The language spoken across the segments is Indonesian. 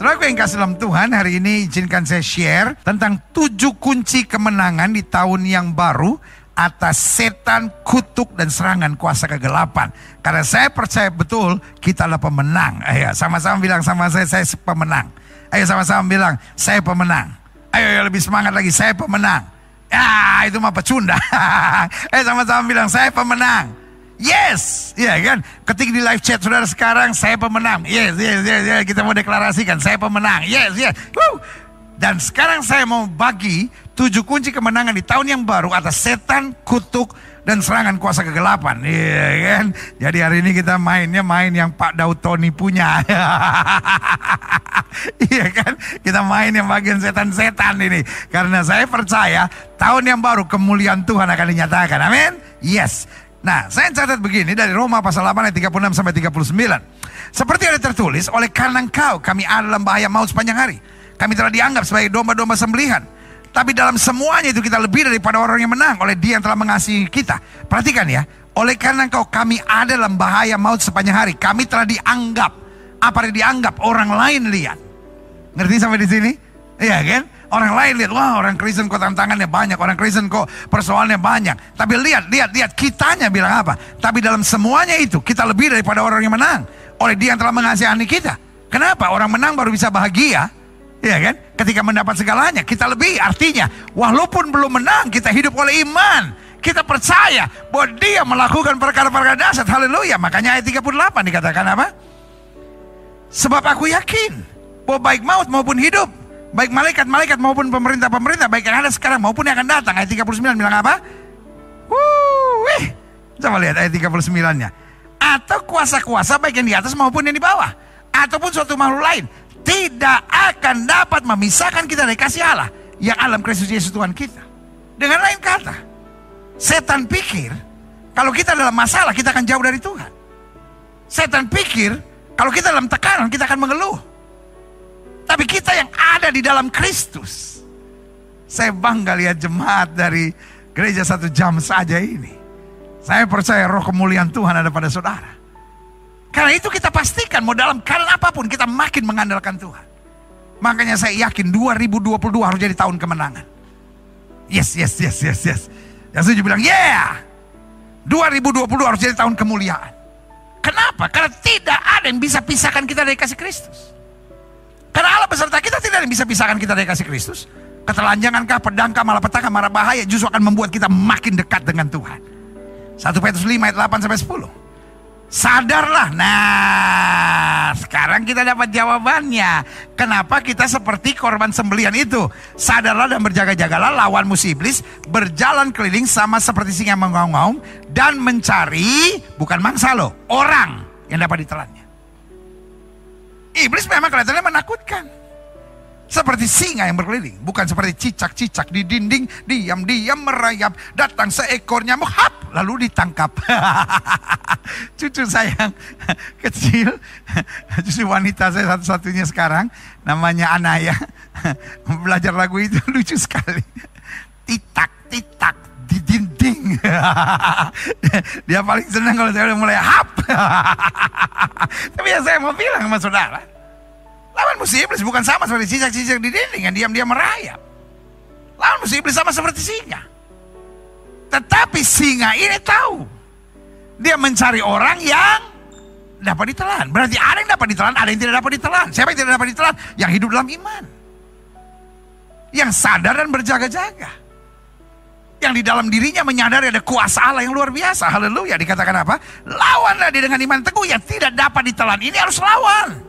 Saudaraku yang kasih dalam Tuhan, hari ini izinkan saya share tentang 7 kunci kemenangan di tahun yang baru atas setan, kutuk, dan serangan kuasa kegelapan. Karena saya percaya betul kita adalah pemenang. Ayo sama-sama bilang sama saya pemenang. Ayo sama-sama bilang, saya pemenang. Ayo lebih semangat lagi, saya pemenang. Ya itu mah pecunda. Ayo sama-sama bilang, saya pemenang. Yes, ya kan? Ketik di live chat saudara sekarang, saya pemenang. Yes. Kita mau deklarasikan, saya pemenang. Yes. Woo. Dan sekarang saya mau bagi 7 kunci kemenangan di tahun yang baru atas setan, kutuk, dan serangan kuasa kegelapan. Iya kan? Jadi hari ini kita main yang Pak Daud Tony punya. Iya kan? Kita main yang bagian setan-setan ini. Karena saya percaya tahun yang baru kemuliaan Tuhan akan dinyatakan. Amin. Yes. Nah, saya catat begini dari Roma pasal 8 ayat 36 sampai 39. Seperti ada tertulis, oleh karena engkau kami ada dalam bahaya maut sepanjang hari. Kami telah dianggap sebagai domba-domba sembelihan. Tapi dalam semuanya itu kita lebih daripada orang yang menang oleh Dia yang telah mengasihi kita. Perhatikan ya, oleh karena engkau kami ada dalam bahaya maut sepanjang hari. Kami telah dianggap, apa yang dianggap orang lain lihat. Ngerti sampai di sini? Iya kan? Orang lain lihat, wah orang Kristen kok tantangannya banyak, orang Kristen kok persoalannya banyak. Tapi lihat, kitanya bilang apa? Tapi dalam semuanya itu, kita lebih daripada orang yang menang. Oleh Dia yang telah mengasihani kita. Kenapa? Orang menang baru bisa bahagia. Ya kan? Ketika mendapat segalanya, kita lebih. Artinya, walaupun belum menang, kita hidup oleh iman. Kita percaya bahwa Dia melakukan perkara-perkara dahsyat. Haleluya. Makanya ayat 38 dikatakan apa? Sebab aku yakin bahwa baik maut maupun hidup, baik malaikat-malaikat maupun pemerintah-pemerintah, baik yang ada sekarang maupun yang akan datang. Ayat 39 bilang apa? Coba lihat ayat 39-nya. Atau kuasa-kuasa baik yang di atas maupun yang di bawah, ataupun suatu makhluk lain, tidak akan dapat memisahkan kita dari kasih Allah yang dalam Kristus Yesus Tuhan kita. Dengan lain kata, setan pikir kalau kita dalam masalah kita akan jauh dari Tuhan. Setan pikir kalau kita dalam tekanan kita akan mengeluh. Tapi kita yang ada di dalam Kristus. Saya bangga lihat jemaat dari gereja 1 jam saja ini. Saya percaya roh kemuliaan Tuhan ada pada saudara. Karena itu kita pastikan mau dalam keadaan apapun kita makin mengandalkan Tuhan. Makanya saya yakin 2022 harus jadi tahun kemenangan. Yes. Yang setuju bilang yeah. 2020 harus jadi tahun kemuliaan. Kenapa? Karena tidak ada yang bisa pisahkan kita dari kasih Kristus. Karena Allah beserta kita, tidak ada yang bisa pisahkan kita dari kasih Kristus. Ketelanjangankah, pedangkah, malapetaka, marah bahaya justru akan membuat kita makin dekat dengan Tuhan. 1 Petrus 5 ayat 8 sampai 10. Sadarlah. Nah, sekarang kita dapat jawabannya. Kenapa kita seperti korban sembelihan itu? Sadarlah dan berjaga-jagalah, lawan musuh iblis berjalan keliling sama seperti singa mengaum-ngaum dan mencari, bukan mangsa loh, orang yang dapat ditelannya. Iblis memang kelihatannya menakutkan. Seperti singa yang berkeliling, bukan seperti cicak-cicak di dinding, diam-diam merayap, datang seekor nyamuk, hap, lalu ditangkap. Cucu saya yang kecil, cucu wanita saya satu-satunya sekarang, namanya Anaya, belajar lagu itu lucu sekali. Titak-titak di dinding. Dia paling senang kalau saya udah mulai hap. Tapi ya saya mau bilang sama saudara, lawan musuh iblis bukan sama seperti cicak-cicak di dinding yang diam-diam merayap. Lawan musuh iblis sama seperti singa. Tetapi singa ini tahu, dia mencari orang yang dapat ditelan. Berarti ada yang dapat ditelan, ada yang tidak dapat ditelan. Siapa yang tidak dapat ditelan? Yang hidup dalam iman, yang sadar dan berjaga-jaga, yang di dalam dirinya menyadari ada kuasa Allah yang luar biasa. Haleluya. Dikatakan apa? Lawanlah dia dengan iman teguh yang tidak dapat ditelan. Ini harus lawan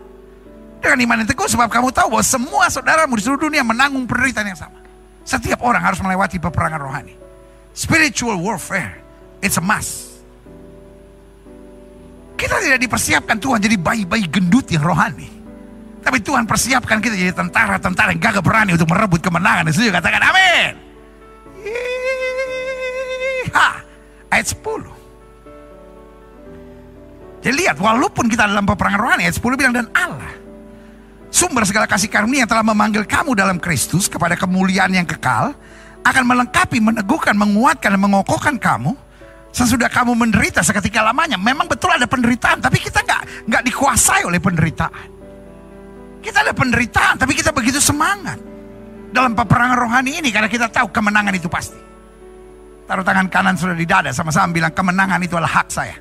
dengan iman yang teguh, sebab kamu tahu bahwa semua saudaramu di seluruh dunia menanggung penderitaan yang sama. Setiap orang harus melewati peperangan rohani. Spiritual warfare, it's a must. Kita tidak dipersiapkan Tuhan jadi bayi-bayi gendut yang rohani. Tapi Tuhan persiapkan kita jadi tentara-tentara yang gagah berani untuk merebut kemenangan. Itu juga katakan amin. Ayat 10. Jadi lihat, walaupun kita dalam peperangan rohani, ayat 10 bilang, dan Allah, sumber segala kasih karunia yang telah memanggil kamu dalam Kristus kepada kemuliaan yang kekal, akan melengkapi, meneguhkan, menguatkan, dan mengokohkan kamu sesudah kamu menderita seketika lamanya. Memang betul ada penderitaan, tapi kita nggak dikuasai oleh penderitaan. Kita ada penderitaan, tapi kita begitu semangat dalam peperangan rohani ini karena kita tahu kemenangan itu pasti. Taruh tangan kanan sudah di dada, sama-sama bilang kemenangan itu adalah hak saya.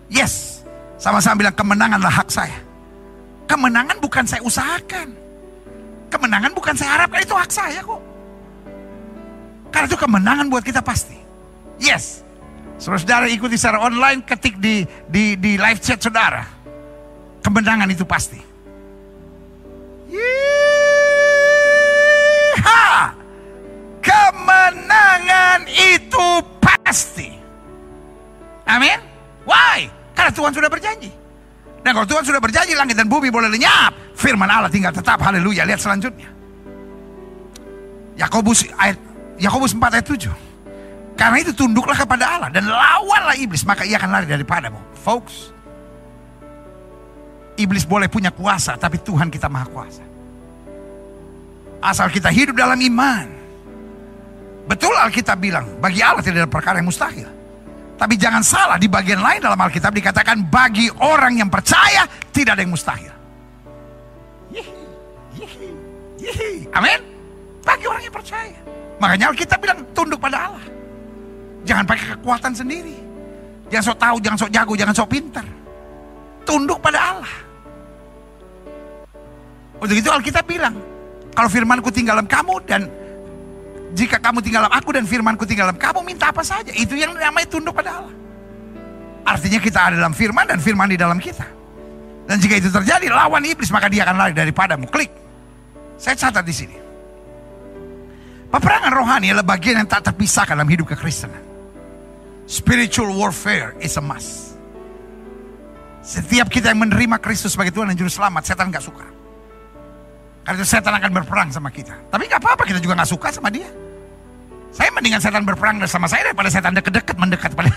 Yes, sama-sama bilang kemenangan adalah hak saya. Kemenangan bukan saya usahakan. Kemenangan bukan saya harapkan, itu hak saya kok. Karena itu kemenangan buat kita pasti. Yes. Saudara-saudara ikuti secara online, ketik di live chat saudara. Kemenangan itu pasti. Yeeha! Kemenangan itu pasti. Amin. Why? Karena Tuhan sudah berjanji. Dan kalau Tuhan sudah berjanji, langit dan bumi boleh lenyap, firman Allah tinggal tetap. Haleluya. Lihat selanjutnya. Yakobus 4 ayat 7. Karena itu tunduklah kepada Allah dan lawanlah iblis, maka ia akan lari daripadamu. Folks, iblis boleh punya kuasa, tapi Tuhan kita maha kuasa. Asal kita hidup dalam iman. Betul Alkitab bilang, bagi Allah tidak ada perkara yang mustahil. Tapi jangan salah, di bagian lain dalam Alkitab dikatakan bagi orang yang percaya tidak ada yang mustahil. Amin. Bagi orang yang percaya. Makanya Alkitab bilang tunduk pada Allah. Jangan pakai kekuatan sendiri. Jangan sok tahu, jangan sok jago, jangan sok pintar. Tunduk pada Allah. Untuk itu Alkitab bilang, kalau firmanku tinggal dalam kamu dan jika kamu tinggal dalam aku dan firmanku tinggal dalam kamu, minta apa saja. Itu yang namanya tunduk pada Allah. Artinya kita ada dalam firman dan firman di dalam kita. Dan jika itu terjadi, lawan iblis, maka dia akan lari daripadamu. Klik. Saya catat di sini. Peperangan rohani adalah bagian yang tak terpisahkan dalam hidup kekristenan. Spiritual warfare is a must. Setiap kita yang menerima Kristus sebagai Tuhan dan Juru Selamat, setan gak suka. Karena itu setan akan berperang sama kita. Tapi gak apa-apa, kita juga gak suka sama dia. Saya mendingan setan berperang sama saya daripada setan deket-deket mendekat pada.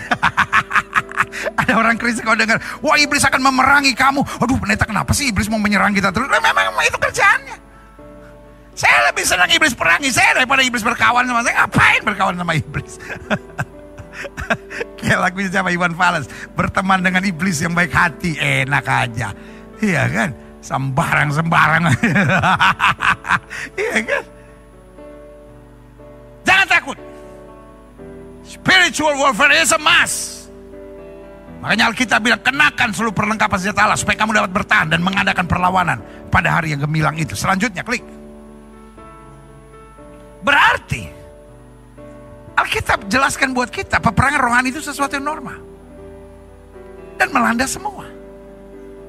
Ada orang Kristen kalau dengar, wah iblis akan memerangi kamu. Aduh pendeta, kenapa sih iblis mau menyerang kita terus? Memang itu kerjaannya. Saya lebih senang iblis perangi saya daripada iblis berkawan sama saya. Ngapain berkawan sama iblis? Kayak lagunya siapa, Iwan Fals, berteman dengan iblis yang baik hati, enak aja. Iya kan? Sembarang-sembarang. Iya kan? Jangan takut. Spiritual warfare is a must. Makanya Alkitab bilang, kenakan seluruh perlengkapan senjata Allah supaya kamu dapat bertahan dan mengadakan perlawanan pada hari yang gemilang itu. Selanjutnya klik. Berarti Alkitab jelaskan buat kita peperangan rohani itu sesuatu yang normal dan melanda semua.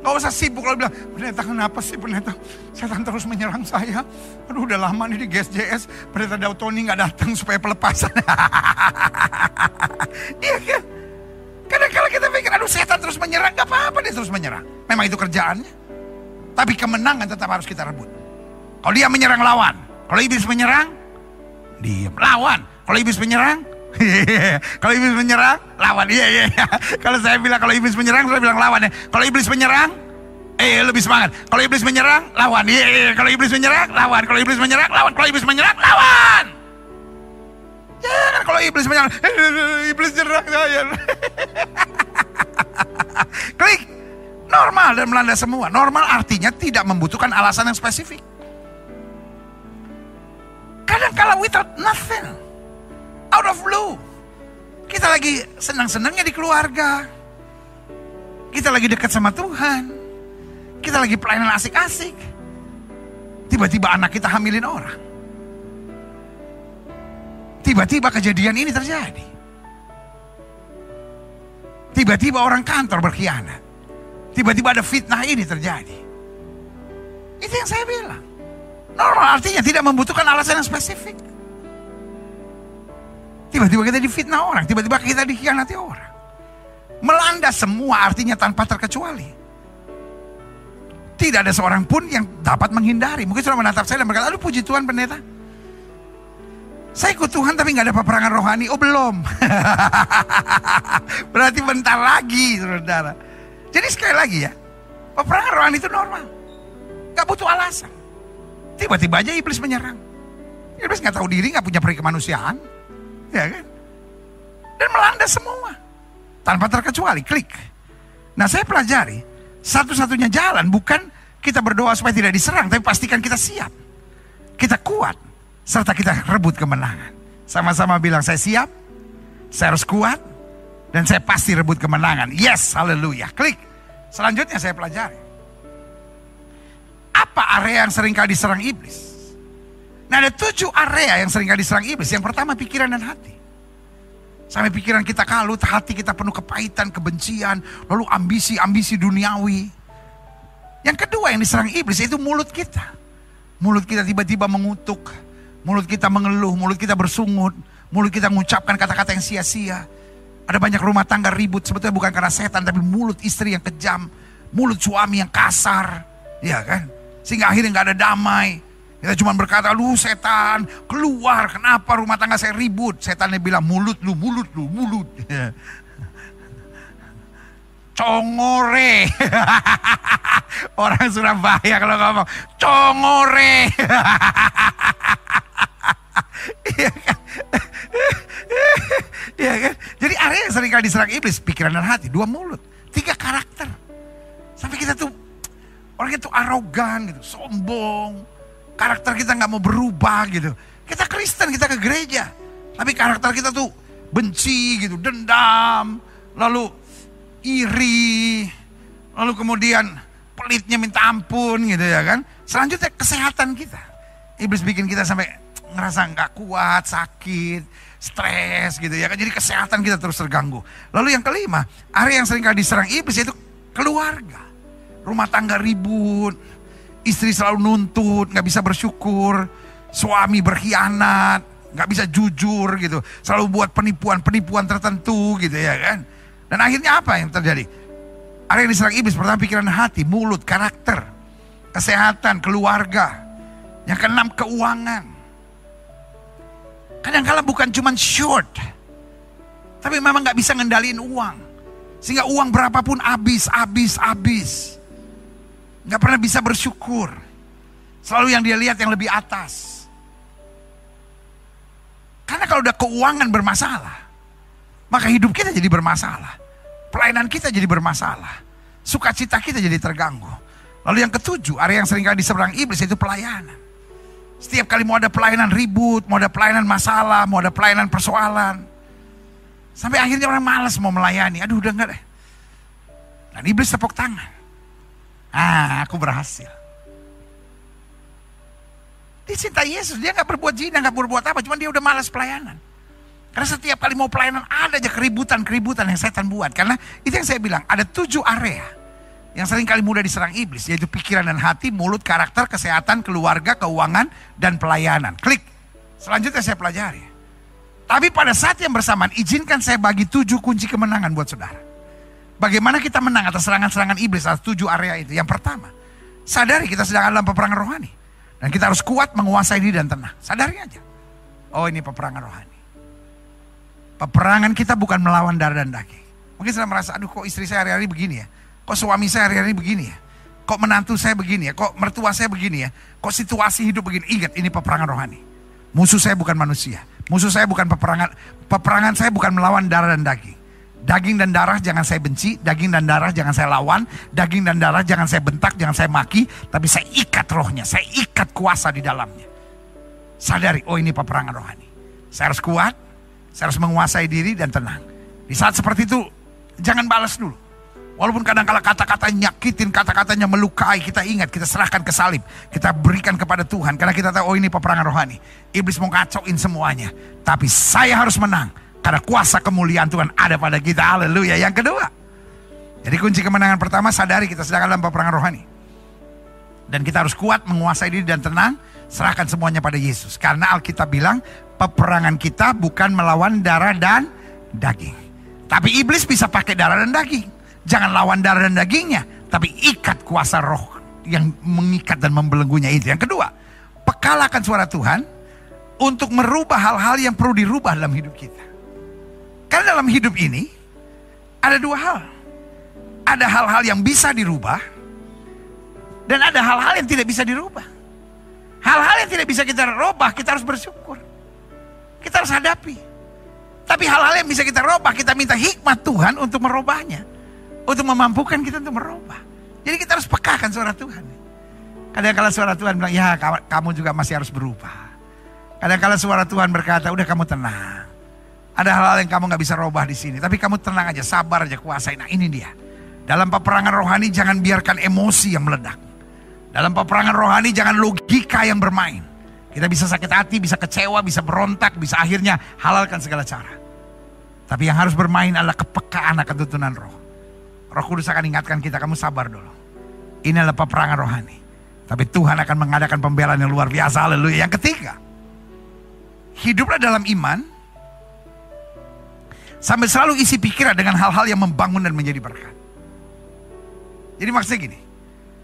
Gak usah sibuk kalau bilang, pendeta kenapa sih pendeta setan terus menyerang saya. Aduh udah lama nih di GSJS, pendeta Dautoni gak datang supaya pelepasan. Iya kan? Kadang-kadang kita pikir, aduh setan terus menyerang, gak apa-apa dia terus menyerang. Memang itu kerjaannya. Tapi kemenangan tetap harus kita rebut. Kalau dia menyerang, lawan. Kalau iblis menyerang, diam, lawan. Kalau iblis menyerang, kalau iblis menyerang, lawan. Iya. Kalau saya bilang kalau iblis menyerang, saya bilang lawan ya. Kalau iblis menyerang, lebih semangat. Kalau iblis menyerang, lawan. Iya. Kalau iblis menyerang, lawan. Kalau iblis menyerang, lawan. Kalau iblis menyerang, lawan. Jangan kalau iblis menyerang, iblis nyerang saya. Klik. Normal dan melanda semua. Normal artinya tidak membutuhkan alasan yang spesifik. Kadang-kala without nothing, out of blue. Kita lagi senang-senangnya di keluarga. Kita lagi dekat sama Tuhan. Kita lagi pelayanan asik-asik. Tiba-tiba anak kita hamilin orang. Tiba-tiba kejadian ini terjadi. Tiba-tiba orang kantor berkhianat. Tiba-tiba ada fitnah ini terjadi. Itu yang saya bilang. Normal artinya tidak membutuhkan alasan yang spesifik. Tiba-tiba kita difitnah orang, tiba-tiba kita dikhianati orang. Melanda semua artinya tanpa terkecuali. Tidak ada seorang pun yang dapat menghindari. Mungkin sudah menatap saya dan berkata, aduh puji Tuhan pendeta, saya ikut Tuhan tapi gak ada peperangan rohani. Oh belum. Berarti bentar lagi saudara. Jadi sekali lagi ya, peperangan rohani itu normal, gak butuh alasan. Tiba-tiba aja iblis menyerang. Iblis gak tahu diri, gak punya peri kemanusiaan. Ya kan? Dan melanda semua. Tanpa terkecuali, klik. Nah saya pelajari, satu-satunya jalan bukan Kita berdoa supaya tidak diserang, tapi pastikan kita siap. Kita kuat, serta kita rebut kemenangan. Sama-sama bilang, saya siap, saya harus kuat, dan saya pasti rebut kemenangan. Yes, haleluya. Klik. Selanjutnya saya pelajari. Apa area yang seringkali diserang iblis? Nah, ada 7 area yang seringkali diserang iblis. Yang pertama, pikiran dan hati. Sampai pikiran kita kalut, hati kita penuh kepahitan, kebencian, lalu ambisi duniawi. Yang kedua yang diserang iblis itu mulut kita. Mulut kita tiba-tiba mengutuk, mulut kita mengeluh, mulut kita bersungut, mulut kita mengucapkan kata-kata yang sia-sia. Ada banyak rumah tangga ribut sebetulnya bukan karena setan, tapi mulut istri yang kejam, mulut suami yang kasar, ya kan? Sehingga akhirnya nggak ada damai. Kita cuma berkata, lu setan, keluar, kenapa rumah tangga saya ribut? Setannya bilang, mulut lu. Congore. Orang Surabaya kalau ngomong, congore. Iya kan? Iya kan? Jadi area yang seringkali diserang iblis, pikiran dan hati, 2 mulut, 3 karakter. Sampai kita tuh, orang itu arogan gitu, sombong. Karakter kita gak mau berubah gitu. Kita Kristen, kita ke gereja. Tapi karakter kita tuh benci gitu, dendam, lalu iri, lalu kemudian pelitnya minta ampun gitu ya kan. Selanjutnya kesehatan kita. Iblis bikin kita sampai ngerasa gak kuat, sakit, stres gitu ya kan. Jadi kesehatan kita terus terganggu. Lalu yang kelima, area yang seringkali diserang iblis yaitu keluarga. Rumah tangga ribut, istri selalu nuntut, gak bisa bersyukur, suami berkhianat, gak bisa jujur gitu, selalu buat penipuan tertentu gitu ya kan. Dan akhirnya apa yang terjadi? Area yang diserang iblis pertama pikiran hati, mulut, karakter, kesehatan, keluarga. Yang keenam keuangan. Kadang-kala bukan cuma short, tapi memang gak bisa ngendaliin uang. Sehingga uang berapapun habis. Gak pernah bisa bersyukur. Selalu yang dia lihat yang lebih atas. Karena kalau udah keuangan bermasalah, maka hidup kita jadi bermasalah. Pelayanan kita jadi bermasalah. Sukacita kita jadi terganggu. Lalu yang ketujuh, area yang seringkali diserang iblis itu pelayanan. Setiap kali mau ada pelayanan ribut, mau ada pelayanan masalah, mau ada pelayanan persoalan. Sampai akhirnya orang malas mau melayani. Aduh udah enggak deh. Dan iblis tepuk tangan. Aku berhasil. Dia cinta Yesus, dia gak berbuat zina, gak berbuat apa. Cuman dia udah malas pelayanan. Karena setiap kali mau pelayanan ada aja keributan yang setan buat. Karena itu yang saya bilang, ada 7 area yang sering kali mudah diserang iblis. Yaitu pikiran dan hati, mulut, karakter, kesehatan, keluarga, keuangan, dan pelayanan. Klik. Selanjutnya saya pelajari. Tapi pada saat yang bersamaan, izinkan saya bagi 7 kunci kemenangan buat saudara. Bagaimana kita menang atas serangan-serangan iblis atas 7 area itu. Yang pertama, sadari kita sedang dalam peperangan rohani. Dan kita harus kuat menguasai diri dan tenang. Sadari aja. Oh ini peperangan rohani. Peperangan kita bukan melawan darah dan daging. Mungkin saya merasa, aduh kok istri saya hari-hari begini ya. Kok suami saya hari-hari begini ya. Kok menantu saya begini ya. Kok mertua saya begini ya. Kok situasi hidup begini. Ingat ini peperangan rohani. Musuh saya bukan manusia. Musuh saya bukan peperangan. Peperangan saya bukan melawan darah dan daging. Daging dan darah jangan saya benci, daging dan darah jangan saya lawan, daging dan darah jangan saya bentak, jangan saya maki, tapi saya ikat rohnya, saya ikat kuasa di dalamnya. Sadari, oh ini peperangan rohani. Saya harus kuat, saya harus menguasai diri dan tenang. Di saat seperti itu, jangan balas dulu. Walaupun kadang-kala kata-katanya nyakitin, kata-katanya melukai, kita ingat, kita serahkan ke salib. Kita berikan kepada Tuhan, karena kita tahu, oh ini peperangan rohani. Iblis mau ngacauin semuanya, tapi saya harus menang. Karena kuasa kemuliaan Tuhan ada pada kita. Haleluya. Yang kedua. Jadi kunci kemenangan pertama, sadari kita sedang dalam peperangan rohani. Dan kita harus kuat, menguasai diri dan tenang. Serahkan semuanya pada Yesus. Karena Alkitab bilang, peperangan kita bukan melawan darah dan daging. Tapi iblis bisa pakai darah dan daging. Jangan lawan darah dan dagingnya. Tapi ikat kuasa roh yang mengikat dan membelenggunya itu. Yang kedua, pekalkan suara Tuhan untuk merubah hal-hal yang perlu dirubah dalam hidup kita. Karena dalam hidup ini ada 2 hal. Ada hal-hal yang bisa dirubah dan ada hal-hal yang tidak bisa dirubah. Hal-hal yang tidak bisa kita rubah, kita harus bersyukur. Kita harus hadapi. Tapi hal-hal yang bisa kita rubah, kita minta hikmat Tuhan untuk merubahnya. Untuk memampukan kita untuk merubah. Jadi kita harus pekakan suara Tuhan. Kadang-kala suara Tuhan bilang, ya kamu juga masih harus berubah. Kadang-kala suara Tuhan berkata, udah kamu tenang. Ada hal-hal yang kamu gak bisa robah di sini. Tapi kamu tenang aja, sabar aja, kuasain. Nah ini dia. Dalam peperangan rohani jangan biarkan emosi yang meledak. Dalam peperangan rohani jangan logika yang bermain. Kita bisa sakit hati, bisa kecewa, bisa berontak, bisa akhirnya halalkan segala cara. Tapi yang harus bermain adalah kepekaan akan tuntunan roh. Roh Kudus akan ingatkan kita, kamu sabar dulu. Ini adalah peperangan rohani. Tapi Tuhan akan mengadakan pembelaan yang luar biasa. Haleluya. Yang ketiga, hiduplah dalam iman. Sampai selalu isi pikiran dengan hal-hal yang membangun dan menjadi berkat. Jadi maksudnya gini.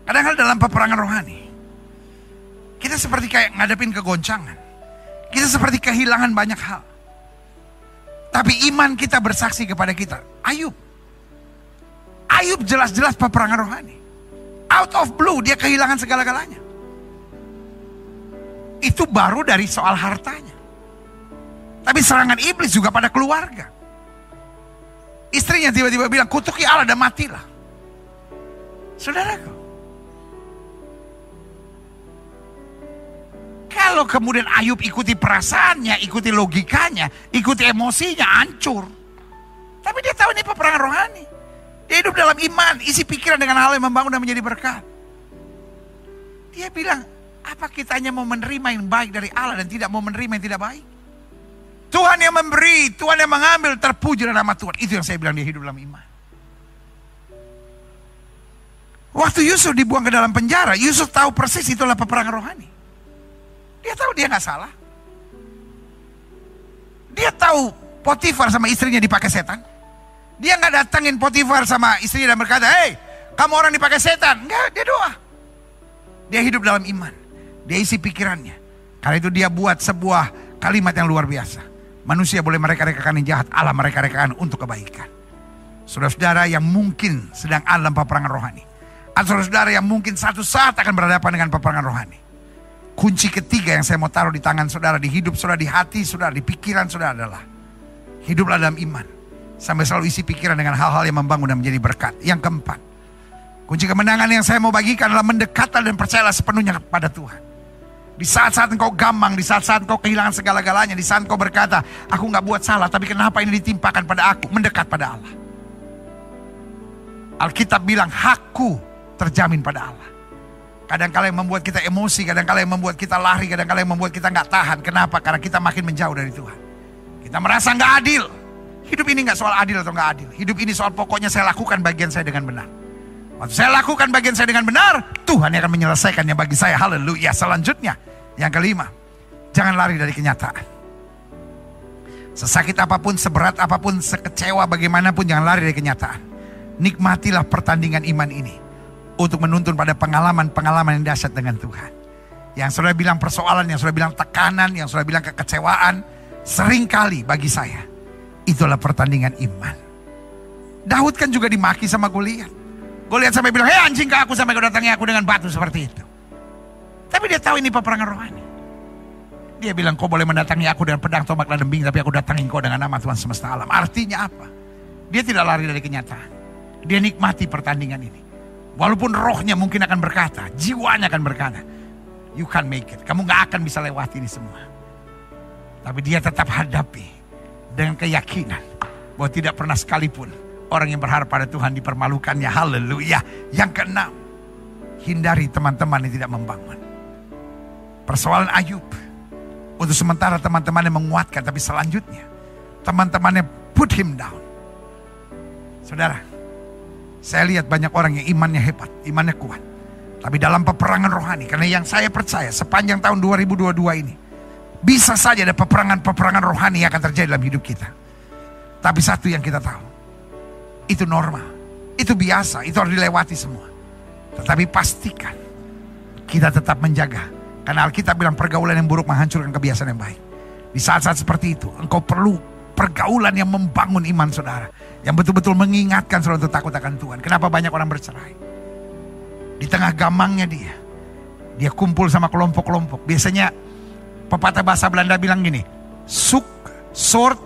Kadang-kadang dalam peperangan rohani, kita seperti kayak ngadepin kegoncangan. Kita seperti kehilangan banyak hal. Tapi iman kita bersaksi kepada kita. Ayub jelas-jelas peperangan rohani. Out of blue dia kehilangan segala-galanya. Itu baru dari soal hartanya. Tapi serangan iblis juga pada keluarga. Istrinya tiba-tiba bilang, kutuki Allah dan matilah. Saudaraku, kalau kemudian Ayub ikuti perasaannya, ikuti logikanya, ikuti emosinya, hancur. Tapi dia tahu ini peperangan rohani. Dia hidup dalam iman, isi pikiran dengan hal yang membangun dan menjadi berkat. Dia bilang, apa kita hanya mau menerima yang baik dari Allah dan tidak mau menerima yang tidak baik? Tuhan yang memberi, Tuhan yang mengambil, terpuji nama Tuhan. Itu yang saya bilang, dia hidup dalam iman. Waktu Yusuf dibuang ke dalam penjara, Yusuf tahu persis itulah peperangan rohani. Dia tahu dia gak salah. Dia tahu Potifar sama istrinya dipakai setan. Dia gak datangin Potifar sama istrinya dan berkata, hei, kamu orang dipakai setan. Enggak, dia doa. Dia hidup dalam iman. Dia isi pikirannya. Karena itu dia buat sebuah kalimat yang luar biasa. Manusia boleh mereka-rekakan yang jahat, Allah mereka-rekakan untuk kebaikan. Saudara-saudara yang mungkin sedang ada dalam peperangan rohani. Atau saudara yang mungkin satu saat akan berhadapan dengan peperangan rohani. Kunci ketiga yang saya mau taruh di tangan saudara, di hidup saudara, di hati saudara, di pikiran saudara adalah hiduplah dalam iman. Sampai selalu isi pikiran dengan hal-hal yang membangun dan menjadi berkat. Yang keempat, kunci kemenangan yang saya mau bagikan adalah mendekatlah dan percayalah sepenuhnya kepada Tuhan. Di saat-saat engkau gamang, di saat-saat engkau kehilangan segala-galanya, di saat engkau berkata, aku gak buat salah, tapi kenapa ini ditimpakan pada aku? Mendekat pada Allah. Alkitab bilang, hakku terjamin pada Allah. Kadang-kala yang membuat kita emosi, kadang-kala yang membuat kita lari, kadang-kala yang membuat kita gak tahan. Kenapa? Karena kita makin menjauh dari Tuhan. Kita merasa gak adil. Hidup ini gak soal adil atau gak adil. Hidup ini soal pokoknya saya lakukan bagian saya dengan benar. Waktu saya lakukan bagian saya dengan benar, Tuhan yang akan menyelesaikannya bagi saya. Haleluya. Selanjutnya, yang kelima, jangan lari dari kenyataan. Sesakit apapun, seberat apapun, sekecewa bagaimanapun, jangan lari dari kenyataan. Nikmatilah pertandingan iman ini untuk menuntun pada pengalaman-pengalaman yang dahsyat dengan Tuhan. Yang saudara bilang persoalan, yang saudara bilang tekanan, yang saudara bilang kekecewaan, seringkali bagi saya itulah pertandingan iman. Daud kan juga dimaki sama Goliat. Goliat sampai bilang, hei anjing ke aku sampai kau datangi aku dengan batu seperti itu. Tapi dia tahu ini peperangan rohani. Dia bilang, kau boleh mendatangi aku dengan pedang, tombak, dan dembing, tapi aku datangi kau dengan nama Tuhan semesta alam. Artinya apa? Dia tidak lari dari kenyataan. Dia nikmati pertandingan ini. Walaupun rohnya mungkin akan berkata, jiwanya akan berkata, you can't make it. Kamu gak akan bisa lewati ini semua. Tapi dia tetap hadapi dengan keyakinan bahwa tidak pernah sekalipun orang yang berharap pada Tuhan dipermalukannya. Haleluya. Yang keenam, hindari teman-teman yang tidak membangun. Persoalan Ayub, untuk sementara teman-temannya menguatkan, tapi selanjutnya teman-temannya put him down. Saudara, saya lihat banyak orang yang imannya hebat, imannya kuat. Tapi dalam peperangan rohani, karena yang saya percaya sepanjang tahun 2022 ini, bisa saja ada peperangan rohani yang akan terjadi dalam hidup kita. Tapi satu yang kita tahu, itu normal, itu biasa, itu harus dilewati semua. Tetapi pastikan kita tetap menjaga. Karena Alkitab bilang pergaulan yang buruk menghancurkan kebiasaan yang baik. Di saat-saat seperti itu, engkau perlu pergaulan yang membangun iman saudara. Yang betul-betul mengingatkan saudara untuk takut akan Tuhan. Kenapa banyak orang bercerai? Di tengah gamangnya dia kumpul sama kelompok-kelompok. Biasanya pepatah bahasa Belanda bilang gini, suk, sort.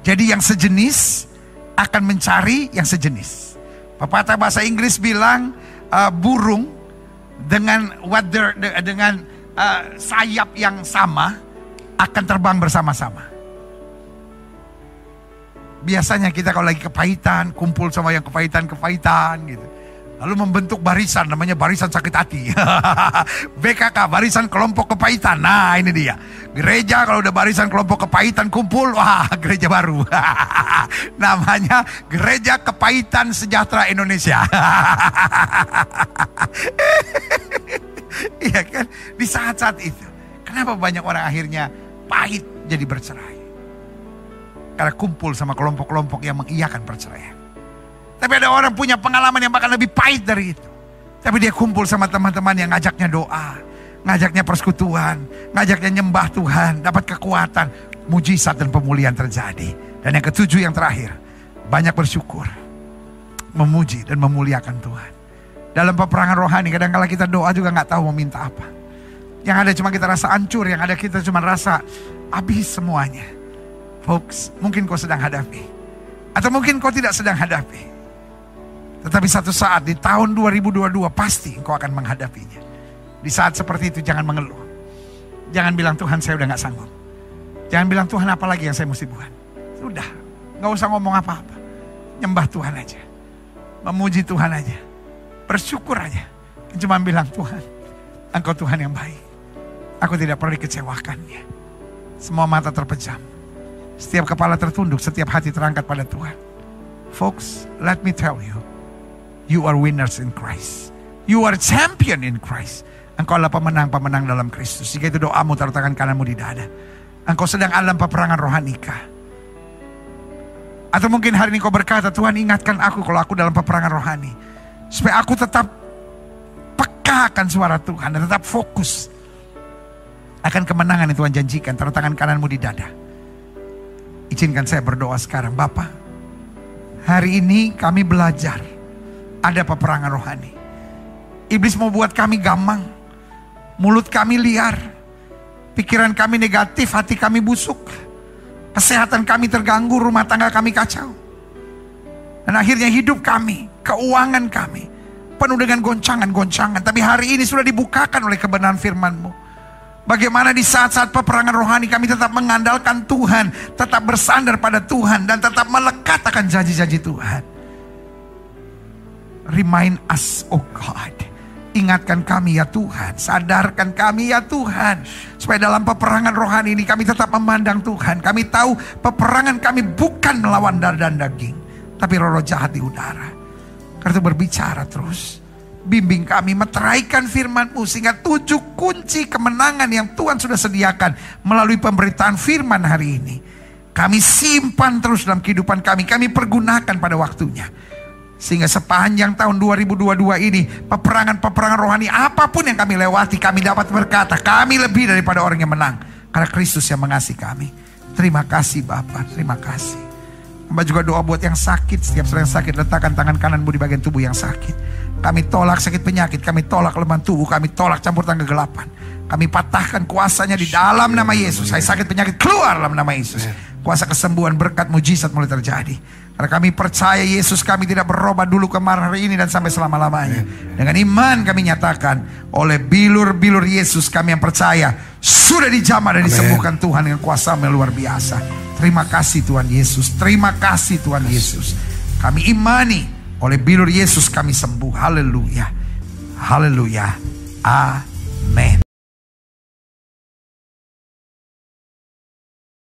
Jadi yang sejenis akan mencari yang sejenis. Pepatah bahasa Inggris bilang burung dengan sayap yang sama akan terbang bersama-sama. Biasanya kita kalau lagi kepahitan, kumpul sama yang kepahitan gitu. Lalu membentuk barisan, namanya barisan sakit hati. BKK, barisan kelompok kepahitan. Nah ini dia. Gereja kalau udah barisan kelompok kepahitan kumpul, wah gereja baru. Namanya Gereja Kepahitan Sejahtera Indonesia. Iya kan? Di saat-saat itu. Kenapa banyak orang akhirnya pahit jadi bercerai? Karena kumpul sama kelompok-kelompok yang mengiyakan perceraian. Tapi ada orang punya pengalaman yang bahkan lebih pahit dari itu. Tapi dia kumpul sama teman-teman yang ngajaknya doa, ngajaknya persekutuan, ngajaknya nyembah Tuhan, dapat kekuatan, mujizat dan pemulihan terjadi. Dan yang ketujuh, yang terakhir, banyak bersyukur, memuji dan memuliakan Tuhan. Dalam peperangan rohani kadang-kala kita doa juga gak tahu mau minta apa. Yang ada cuma kita rasa hancur, yang ada kita cuma rasa habis semuanya. Folks, mungkin kau sedang hadapi, atau mungkin kau tidak sedang hadapi. Tetapi satu saat di tahun 2022 pasti engkau akan menghadapinya. Di saat seperti itu jangan mengeluh. Jangan bilang Tuhan saya udah gak sanggup. Jangan bilang Tuhan apa lagi yang saya mesti buat. Sudah, gak usah ngomong apa-apa. Nyembah Tuhan aja. Memuji Tuhan aja. Bersyukur aja. Cuma bilang Tuhan, Engkau Tuhan yang baik. Aku tidak pernah dikecewakannya. Semua mata terpejam. Setiap kepala tertunduk, setiap hati terangkat pada Tuhan. Folks, let me tell you. You are winners in Christ. You are champion in Christ. Engkau adalah pemenang-pemenang dalam Kristus. Jika itu doamu, taruh tangan kananmu di dada. Engkau sedang dalam peperangan rohanikah? Atau mungkin hari ini kau berkata, Tuhan ingatkan aku kalau aku dalam peperangan rohani. Supaya aku tetap peka akan suara Tuhan dan tetap fokus akan kemenangan yang Tuhan janjikan. Taruh tangan kananmu di dada. Izinkan saya berdoa sekarang. Bapa, hari ini kami belajar. Ada peperangan rohani. Iblis mau buat kami gamang. Mulut kami liar. Pikiran kami negatif, hati kami busuk. Kesehatan kami terganggu, rumah tangga kami kacau. Dan akhirnya hidup kami, keuangan kami penuh dengan goncangan-goncangan. Tapi hari ini sudah dibukakan oleh kebenaran firman-Mu. Bagaimana di saat-saat peperangan rohani kami tetap mengandalkan Tuhan. Tetap bersandar pada Tuhan. Dan tetap melekat akan janji-janji Tuhan. Remind us, oh God. Ingatkan kami ya Tuhan. Sadarkan kami ya Tuhan. Supaya dalam peperangan rohani ini kami tetap memandang Tuhan. Kami tahu peperangan kami bukan melawan darah dan daging. Tapi roh-roh jahat di udara. Karena itu berbicara terus. Bimbing kami meteraikan firman-Mu. Sehingga 7 kunci kemenangan yang Tuhan sudah sediakan. Melalui pemberitaan firman hari ini. Kami simpan terus dalam kehidupan kami. Kami pergunakan pada waktunya. Sehingga sepanjang tahun 2022 ini, peperangan-peperangan rohani apapun yang kami lewati, kami dapat berkata, kami lebih daripada orang yang menang. Karena Kristus yang mengasihi kami. Terima kasih Bapa, terima kasih. Hamba juga doa buat yang sakit. Setiap orang yang sakit, letakkan tangan kananmu di bagian tubuh yang sakit. Kami tolak sakit penyakit, kami tolak kelemahan tubuh, kami tolak campur tangan kegelapan. Kami patahkan kuasanya di dalam nama Yesus. Saya sakit penyakit keluar dalam nama Yesus. Kuasa kesembuhan, berkat, mujizat mulai terjadi. Karena kami percaya Yesus kami tidak berubah dulu kemarin, hari ini dan sampai selama-lamanya. Dengan iman kami nyatakan oleh bilur-bilur Yesus kami yang percaya sudah dijamah dan disembuhkan Tuhan dengan kuasa yang luar biasa. Terima kasih Tuhan Yesus. Terima kasih Tuhan Yesus. Kami imani oleh bilur Yesus kami sembuh. Haleluya. Haleluya. Amin.